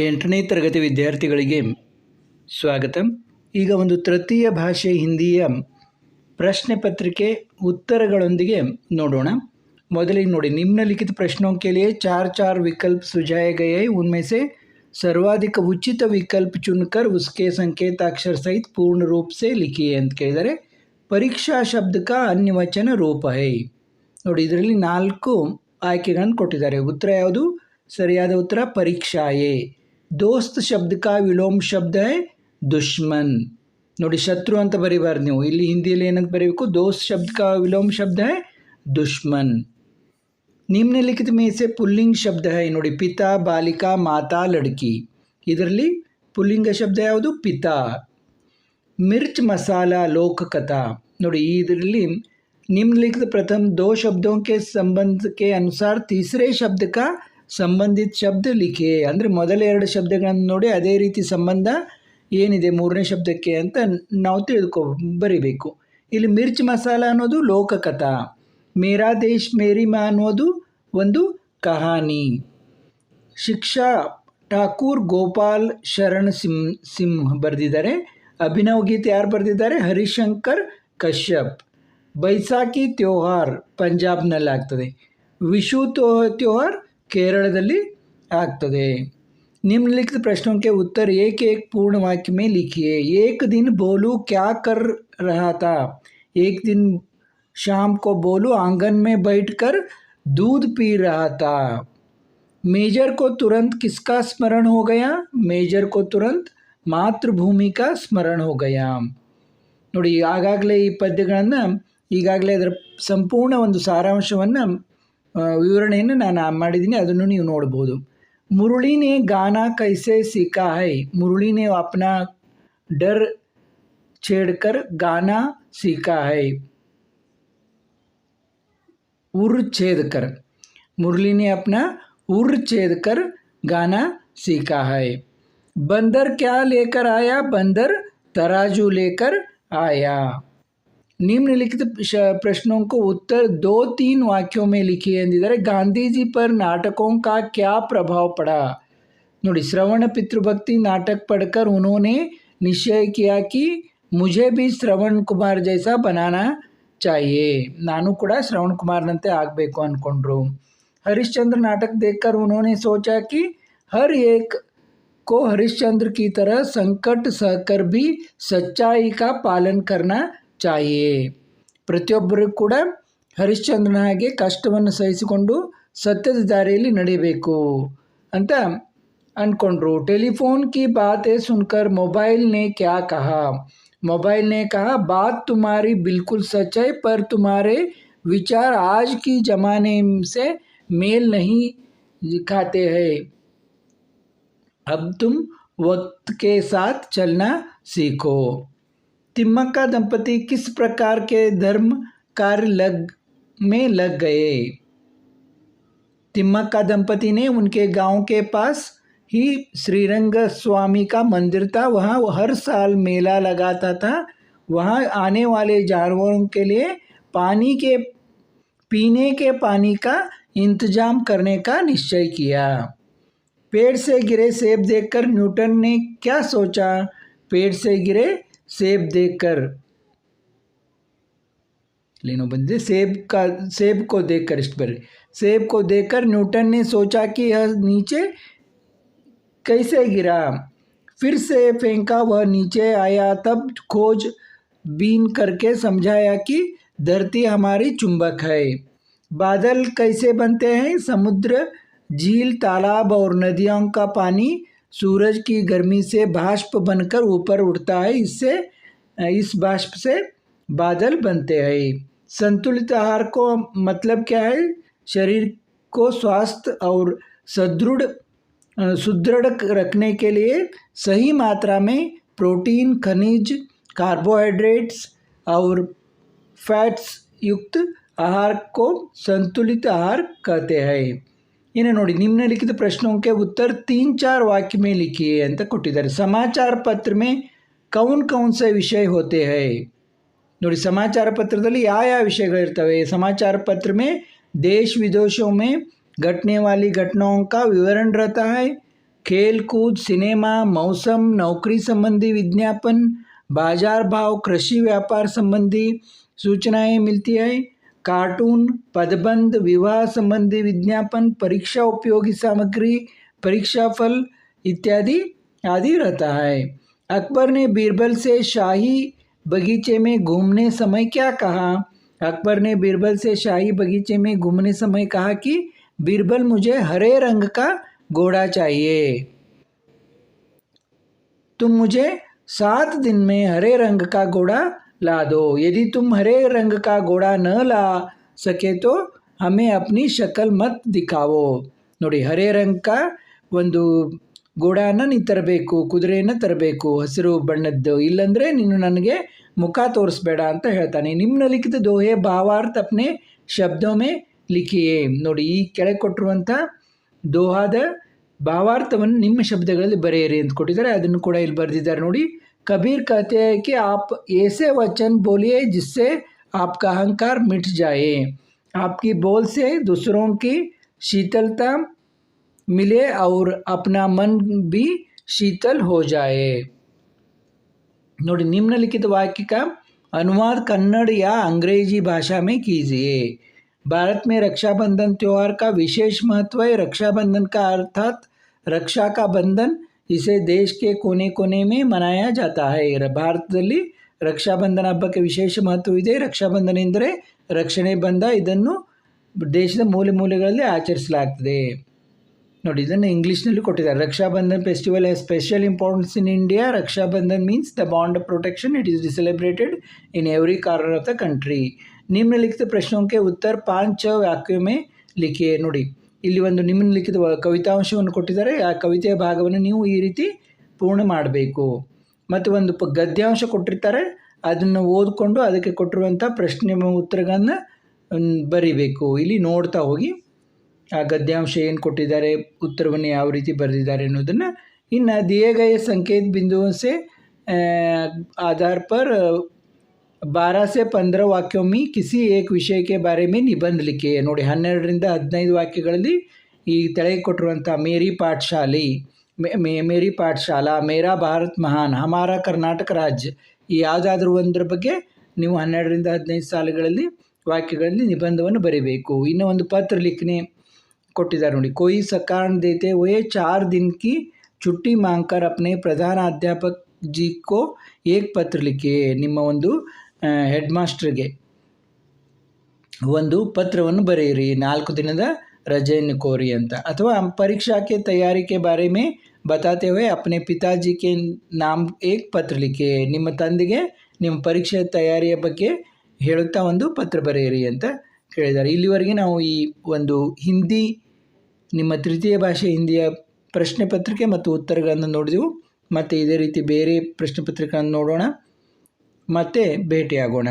8ನೇ ತರಗತಿ ವಿದ್ಯಾರ್ಥಿಗಳಿಗೆ ಸ್ವಾಗತ. ಈಗ ಒಂದು ತೃತೀಯ ಭಾಷೆ ಹಿಂದಿಯ ಪ್ರಶ್ನೆ ಪತ್ರಿಕೆ उत्तरಗಳೊಂದಿಗೆ ನೋಡೋಣ. ಮೊದಲಿಗೆ ನೋಡಿ, निम्नलिखित प्रश्नों के लिए 4 विकल्प सुझाए गए हैं. उनमें से सर्वाधिक उचित विकल्प चुनकर उसके संकेताक्षर सहित पूर्ण रूप से लिखिए ಅಂತ ಕೇಳಿದರೆ ಪರೀಕ್ಷಾ ಶಬ್ದ का अन्यवचन रूप है. ನೋಡಿ, ಇದರಲ್ಲಿ 4 ಆಯ್ಕೆಗಳನ್ನು ಕೊಟ್ಟಿದ್ದಾರೆ. ಉತ್ತರ ಯಾವುದು? ಸರಿಯಾದ ಉತ್ತರ ಪರೀಕ್ಷಾಯೇ. दोस्त शब्द का विलोम शब्द है दुश्मन. ನೋಡಿ, ಶತ್ರು ಅಂತ ಬರೀಬಾರ್ದು ನೀವು, ಇಲ್ಲಿ ಹಿಂದಿಯಲ್ಲಿ ಏನಂತ ಬರೀಬೇಕು? दोस्त शब्द का विलोम शब्द है दुश्मन. निम्नलिखित में से पुल्लिंग शब्द है. ನೋಡಿ, पिता, बालिका, माता, लड़की. ಇದರಲ್ಲಿ ಪುಲ್ಲಿಂಗ ಶಬ್ದ ಯಾವುದು? ಪಿತಾ. मिर्च, मसाला, लोक कथा. ನೋಡಿ, ಇದರಲ್ಲಿ निम्नलिखित प्रथम 2 शब्दों के संबंध के अनुसार तीसरे शब्द का ಸಂಬಂಧಿತ ಶಬ್ದ ಲಿಖೆ. ಅಂದರೆ ಮೊದಲ 2 ಶಬ್ದಗಳನ್ನು ನೋಡಿ ಅದೇ ರೀತಿ ಸಂಬಂಧ ಏನಿದೆ 3ನೇ ಶಬ್ದಕ್ಕೆ ಅಂತ ನಾವು ಬರಿಬೇಕು. ಇಲ್ಲಿ ಮಿರ್ಚ್ ಮಸಾಲ ಅನ್ನೋದು ಲೋಕಕಥಾ, ಮೇರಾ ದೇಶ್ ಮೇರಿ ಮಾ ಅನ್ನೋದು ಒಂದು ಕಹಾನಿ. ಶಿಕ್ಷಾ ಠಾಕೂರ್ ಗೋಪಾಲ್ ಶರಣ್ ಸಿಂಹ ಬರೆದಿದ್ದಾರೆ. ಅಭಿನವ್ ಗೀತೆ ಯಾರು ಬರೆದಿದ್ದಾರೆ? ಹರಿಶಂಕರ್ ಕಶ್ಯಪ್. ಬೈಸಾಖಿ ತ್ಯೋಹಾರ್ ಪಂಜಾಬ್ನಲ್ಲಾಗ್ತದೆ. ವಿಶು ತ್ಯೋಹಾರ್ ಕೇರಳದಲ್ಲಿ ಆಗ್ತದೆ. निम्नलिखित प्रश्नों के उत्तर एक एक पूर्ण वाक्य में लिखिए. एक दिन बोलू क्या कर रहा था? एक दिन शाम को बोलू आंगन में बैठकर दूध पी रहा था. मेजर को तुरंत किसका स्मरण हो गया? मेजर को तुरंत मातृभूमि का स्मरण हो गया. ನೋಡಿ, ಆಗಾಗಲೇ ಈ ಪದ್ಯಗಳನ್ನು ಈಗಾಗಲೇ ಅದರ ಸಂಪೂರ್ಣ ಒಂದು ಸಾರಾಂಶವನ್ನು ವಿವರಣೆಯನ್ನು ನಾನು ಮಾಡಿದ್ದೀನಿ, ಅದನ್ನು ನೀವು ನೋಡ್ಬೋದು. मुरली ने गाना कैसे सीखा है? मुरली ने अपना डर छेड़कर गाना सीखा है. उर छेद कर. मुरली ने अपना उर छेद कर गाना सीखा है. बंदर क्या लेकर आया? बंदर तराजू लेकर आया. निम्नलिखित प्रश्नों को उत्तर 2-3 वाक्यों में लिखिए ಎಂದಿದ್ದಾರೆ. गांधी जी पर नाटकों का क्या प्रभाव पड़ा? ನೋಡಿ, श्रवण पितृभक्ति नाटक पढ़कर उन्होंने निश्चय किया कि मुझे भी श्रवण कुमार जैसा बनाना चाहिए. ನಾನು ಕೂಡ ಶ್ರವಣ ಕುಮಾರ್ನಂತೆ ಆಗಬೇಕು ಅಂದ್ಕೊಂಡ್ರು. हरिश्चंद्र नाटक देखकर उन्होंने सोचा कि हर एक को हरिश्चंद्र की तरह संकट सहकर भी सच्चाई का पालन करना ಚಾಯೇ. ಪ್ರತಿಯೊಬ್ಬರೂ ಕೂಡ ಹರಿಶ್ಚಂದ್ರನ ಹಾಗೆ ಕಷ್ಟವನ್ನು ಸಹಿಸಿಕೊಂಡು ಸತ್ಯದ ದಾರಿಯಲ್ಲಿ ನಡೆಯಬೇಕು ಅಂತ ಅಂದ್ಕೊಂಡ್ರು. ಟೆಲಿಫೋನ್ ಕಿ ಬಾತೆ ಸುನ್ಕರ್ ಮೊಬೈಲ್ ನೇ ಕ್ಯಾ ಕಹಾ? ಮೊಬೈಲ್ ನೇ ಕಹಾ, ಬಾತ್ ತುಮಾರಿ ಬಿಲ್ಕುಲ್ ಸಚ್ ಹೈ ಪರ್ ತುಮಾರೆ ವಿಚಾರ ಆಜ್ ಕಿ ಜಮಾನೆ ಸೆ ಮೇಲ್ ನಹೀ ಖಾತೆ ಹೈ. अब तुम वक्त के साथ चलना सीखो. तिम्मक्का दंपति किस प्रकार के धर्म कार्य में लग गए? तिम्मक्का दंपति ने उनके गांव के पास ही श्रीरंग स्वामी का मंदिर था, वहाँ हर साल मेला लगाता था. वहाँ आने वाले जानवरों के लिए पीने के पानी का इंतजाम करने का निश्चय किया. पेड़ से गिरे सेब देखकर न्यूटन ने क्या सोचा? पेड़ से गिरे सेब देखकर लेनो बंदे सेब को देखकर इस पर सेब को देखकर न्यूटन ने सोचा कि यह नीचे कैसे गिरा. फिर से फेंका, वह नीचे आया. तब खोज बीन करके समझाया कि धरती हमारी चुंबक है. बादल कैसे बनते हैं? समुद्र, झील, तालाब और नदियों का पानी सूरज की गर्मी से बाष्प बनकर ऊपर उठता है. इस बाष्प से बादल बनते हैं. संतुलित आहार को मतलब क्या है? शरीर को स्वस्थ और सुदृढ़ रखने के लिए सही मात्रा में प्रोटीन, खनिज, कार्बोहाइड्रेट्स और फैट्स युक्त आहार को संतुलित आहार कहते हैं. इन्हें ನೋಡಿ, निम्नलिखित प्रश्नों के उत्तर 3-4 वाक्य में लिखिए ಅಂತ ಕೊಟ್ಟಿದ್ದಾರೆ. समाचार पत्र में कौन कौन से विषय होते हैं? ನೋಡಿ, समाचार पत्रದಲ್ಲಿ ಯಾವ ವಿಷಯಗಳಿರ್ತವೆ? समाचार पत्र में देश विदेशों में घटने वाली घटनाओं का विवरण रहता है. खेल कूद, सिनेमा, मौसम, नौकरी संबंधी विज्ञापन, बाजार भाव, कृषि व्यापार संबंधी सूचनाएं मिलती है। कार्टून, पदबंध, विवाह संबंधी विज्ञापन, परीक्षा उपयोगी सामग्री, परीक्षा फल इत्यादि आदि रहता है। अकबर ने बीरबल से शाही बगीचे में घूमने समय क्या कहा? अकबर ने बीरबल से शाही बगीचे में घूमने समय कहा कि बीरबल मुझे हरे रंग का घोड़ा चाहिए। तुम मुझे 7 दिन में हरे रंग का घोड़ा ला दो। यदि तुम हरे रंग का घोड़ा न ला सके तो हमें अपनी शक्ल मत दिखाओ। ನೋಡಿ, ಹರೇ ರಂಗ ಒಂದು ಘೋಡಾನ ನೀನು ತರಬೇಕು, ಕುದುರೆಯನ್ನು ತರಬೇಕು ಹಸಿರು ಬಣ್ಣದ್ದು, ಇಲ್ಲಂದರೆ ನೀನು ನನಗೆ ಮುಖ ತೋರಿಸ್ಬೇಡ ಅಂತ ಹೇಳ್ತಾನೆ. ನಿಮ್ನಲಿಖಿತ ದೋಹೆ ಭಾವಾರ್ಥ ಅಪ್ನೆ ಶಬ್ದೋ ಮೇ ಲಿಖಿಯೇ. ನೋಡಿ, ಈ ಕೆಳಗೆ ಕೊಟ್ಟಿರುವಂಥ ದೋಹಾದ ಭಾವಾರ್ಥವನ್ನು ನಿಮ್ಮ ಶಬ್ದಗಳಲ್ಲಿ ಬರೆಯಿರಿ ಅಂತ ಕೊಟ್ಟಿದ್ದಾರೆ. ಅದನ್ನು ಕೂಡ ಇಲ್ಲಿ ಬರೆದಿದ್ದಾರೆ ನೋಡಿ. कबीर कहते हैं कि आप ऐसे वचन बोलिए जिससे आपका अहंकार मिट जाए, आपकी बोल से दूसरों की शीतलता मिले और अपना मन भी शीतल हो जाए. ನೋಡಿ, निम्नलिखित वाक्य का अनुवाद कन्नड़ या अंग्रेजी भाषा में कीजिए. भारत में रक्षाबंधन त्यौहार का विशेष महत्व है. रक्षाबंधन का अर्थात रक्षा का बंधन, इसे देश के कोने कोने में मनाया जाता है. ಭಾರತದಲ್ಲಿ ರಕ್ಷಾಬಂಧನ ಹಬ್ಬಕ್ಕೆ ವಿಶೇಷ ಮಹತ್ವವಿದೆ. ರಕ್ಷಾಬಂಧನ ಎಂದರೆ ರಕ್ಷಣೆ ಬಂಧ. ಇದನ್ನು ದೇಶದ ಮೂಲೆ ಮೂಲೆಗಳಲ್ಲಿ ಆಚರಿಸಲಾಗ್ತದೆ. ನೋಡಿ, ಇದನ್ನು ಇಂಗ್ಲೀಷ್ನಲ್ಲಿ ಕೊಟ್ಟಿದ್ದಾರೆ. Rakshabandhan festival has special importance in India. Rakshabandhan means the bond of protection. It is celebrated in every corner of the country. निम्नलिखित प्रश्नों के उत्तर 5-6 वाक्यों में लिखिए. ನೋಡಿ, ಇಲ್ಲಿ ಒಂದು ನಿಮ್ನಲಿಖಿತ ಕವಿತಾಂಶವನ್ನು ಕೊಟ್ಟಿದ್ದಾರೆ. ಆ ಕವಿತೆಯ ಭಾಗವನ್ನು ನೀವು ಈ ರೀತಿ ಪೂರ್ಣ ಮಾಡಬೇಕು. ಮತ್ತು ಒಂದು ಗದ್ಯಾಂಶ ಕೊಟ್ಟಿರ್ತಾರೆ, ಅದನ್ನು ಓದಿಕೊಂಡು ಅದಕ್ಕೆ ಕೊಟ್ಟಿರುವಂಥ ಪ್ರಶ್ನೆ ಉತ್ತರಗಳನ್ನು ಬರಿಬೇಕು. ಇಲ್ಲಿ ನೋಡ್ತಾ ಹೋಗಿ ಆ ಗದ್ಯಾಂಶ ಏನು ಕೊಟ್ಟಿದ್ದಾರೆ, ಉತ್ತರವನ್ನು ಯಾವ ರೀತಿ ಬರೆದಿದ್ದಾರೆ ಅನ್ನೋದನ್ನು. ಇನ್ನು दिए गए संकेत बिंदुओं से आधार पर 12 से 15 वाक्यों में किसी एक विषय के बारे में निबंध लिखिए. ನೋಡಿ, 12ರಿಂದ 15 ವಾಕ್ಯಗಳಲ್ಲಿ ಈ ತೆಳಗೆ ಕೊಟ್ಟಿರುವಂಥ ಮೇರಿ ಪಾಠಶಾಲಾ, ಮೇರಾ ಭಾರತ್ ಮಹಾನ್, ಹಮಾರಾ ಕರ್ನಾಟಕ ರಾಜ್ಯ, ಈ ಯಾವುದಾದ್ರೂ ಒಂದರ ಬಗ್ಗೆ ನೀವು 12ರಿಂದ 15 ಸಾಲುಗಳಲ್ಲಿ ವಾಕ್ಯಗಳಲ್ಲಿ ನಿಬಂಧವನ್ನು ಬರೀಬೇಕು. ಇನ್ನೂ ಒಂದು ಪತ್ರ ಲಿಖನೆ ಕೊಟ್ಟಿದ್ದಾರೆ ನೋಡಿ. कोई सकान देते हुए 4 दिन की छुट्टी मांगकर अपने प्रधान अध्यापक जी को एक पत्र लिखिए. ನಿಮ್ಮ ಒಂದು ಹೆಡ್ ಮಾಸ್ಟರ್ಗೆ ಒಂದು ಪತ್ರವನ್ನು ಬರೆಯಿರಿ, 4 ದಿನದ रजेन कोरी ಅಂತ. ಅಥವಾ परीक्षा के तैयारी के बारे में बताते हुए अपने पिताजी के नाम एक पत्र लिखिए. ನಿಮ್ಮ ತಂದೆಗೆ ನಿಮ್ಮ ಪರೀಕ್ಷೆ ತಯಾರಿಯ ಬಗ್ಗೆ ಹೇಳುತ್ತಾ ಒಂದು ಪತ್ರ ಬರೆಯಿರಿ ಅಂತ ಕೇಳಿದ್ದಾರೆ. ಇಲ್ಲಿವರೆಗೆ ನಾವು ಈ ಒಂದು ಹಿಂದಿ, ನಿಮ್ಮ ತೃತೀಯ ಭಾಷೆ ಹಿಂದಿಯ ಪ್ರಶ್ನೆ ಪತ್ರಿಕೆ ಮತ್ತು ಉತ್ತರಗಳನ್ನು ನೋಡಿದೆವು. ಮತ್ತು ಇದೇ ರೀತಿ ಬೇರೆ ಪ್ರಶ್ನೆ ಪತ್ರಿಕೆಗಳನ್ನು ನೋಡೋಣ, ಮತ್ತೆ ಭೇಟಿಯಾಗೋಣ.